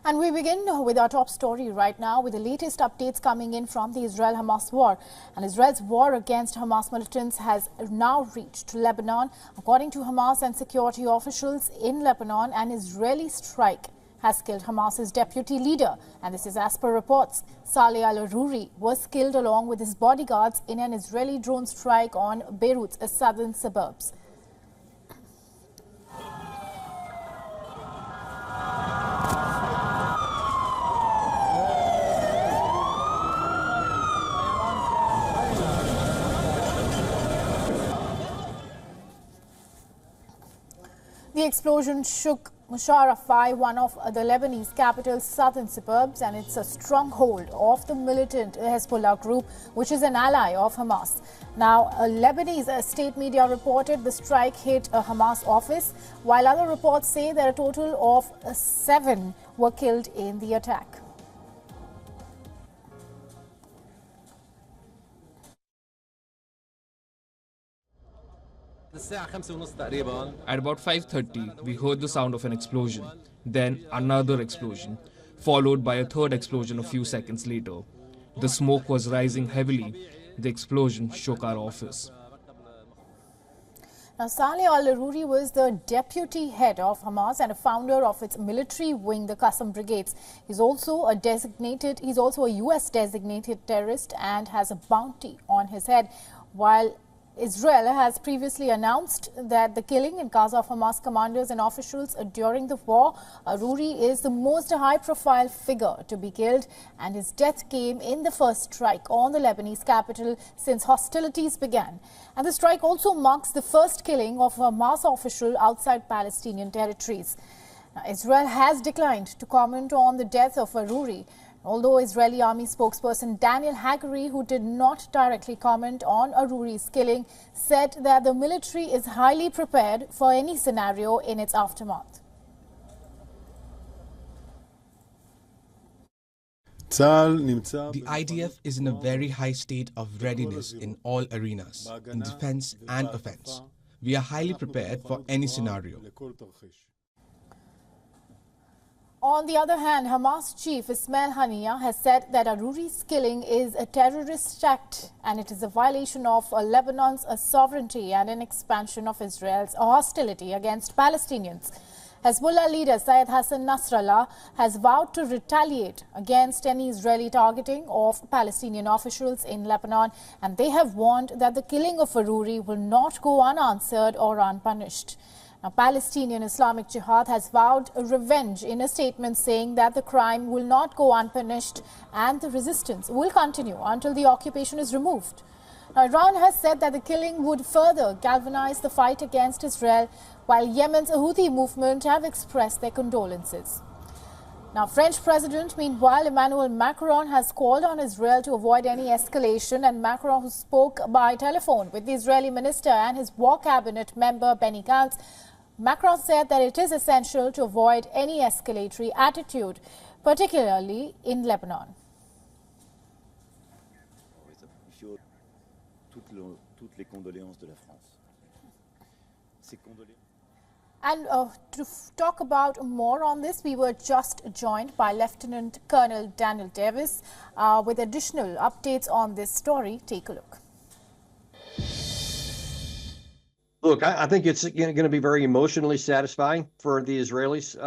And we begin with our top story right now with the latest updates coming in from the Israel-Hamas war. And Israel's war against Hamas militants has now reached Lebanon. According to Hamas and security officials in Lebanon, an Israeli strike has killed Hamas's deputy leader. And this is as per reports. Saleh al-Aruri was killed along with his bodyguards in an Israeli drone strike on Beirut's southern suburbs. The explosion shook Musharraf, one of the Lebanese capital's southern suburbs, and it's a stronghold of the militant Hezbollah group, which is an ally of Hamas. Now, a Lebanese state media reported the strike hit a Hamas office, while other reports say that a total of 7 were killed in the attack. At about 5:30, we heard the sound of an explosion, then another explosion, followed by a third explosion a few seconds later. The smoke was rising heavily. The explosion shook our office. Now, Saleh al-Aruri was the deputy head of Hamas and a founder of its military wing, the Qassam Brigades. He's also a U.S. designated terrorist and has a bounty on his head. While Israel has previously announced that the killing in Gaza of Hamas commanders and officials during the war, Aruri is the most high-profile figure to be killed, and his death came in the first strike on the Lebanese capital since hostilities began. And the strike also marks the first killing of a Hamas official outside Palestinian territories. Now, Israel has declined to comment on the death of Aruri, although Israeli army spokesperson Daniel Hagari, who did not directly comment on Aruri's killing, said that the military is highly prepared for any scenario in its aftermath. The IDF is in a very high state of readiness in all arenas, in defense and offense. We are highly prepared for any scenario. On the other hand, Hamas chief Ismail Haniyeh has said that Aruri's killing is a terrorist act and it is a violation of Lebanon's sovereignty and an expansion of Israel's hostility against Palestinians. Hezbollah leader Syed Hassan Nasrallah has vowed to retaliate against any Israeli targeting of Palestinian officials in Lebanon, and they have warned that the killing of Aruri will not go unanswered or unpunished. Now, Palestinian Islamic Jihad has vowed revenge in a statement saying that the crime will not go unpunished and the resistance will continue until the occupation is removed. Now, Iran has said that the killing would further galvanize the fight against Israel, while Yemen's Houthi movement have expressed their condolences. Now, French President, meanwhile, Emmanuel Macron has called on Israel to avoid any escalation, and Macron, who spoke by telephone with the Israeli minister and his war cabinet member Benny Gantz, Macron said that it is essential to avoid any escalatory attitude, particularly in Lebanon. And to talk about more on this, we were just joined by Lieutenant Colonel Daniel Davis with additional updates on this story. Take a look. Look, I think it's going to be very emotionally satisfying for the Israelis,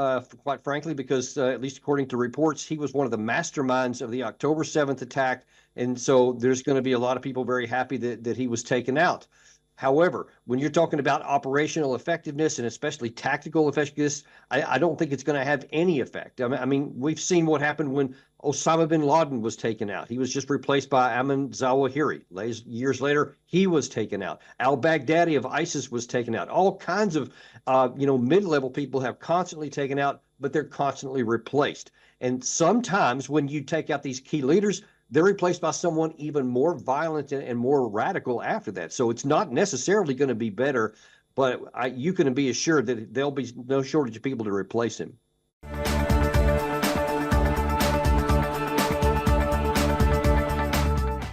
quite frankly, because at least according to reports, he was one of the masterminds of the October 7th attack. And so there's going to be a lot of people very happy that he was taken out. However, when you're talking about operational effectiveness and especially tactical effectiveness, I don't think it's going to have any effect. I mean, we've seen what happened when Osama bin Laden was taken out. He was just replaced by Ayman Zawahiri. Years later, he was taken out. Al-Baghdadi of ISIS was taken out. All kinds of, mid-level people have constantly taken out, but they're constantly replaced. And sometimes when you take out these key leaders, they're replaced by someone even more violent and more radical after that. So it's not necessarily going to be better, but you can be assured that there'll be no shortage of people to replace him.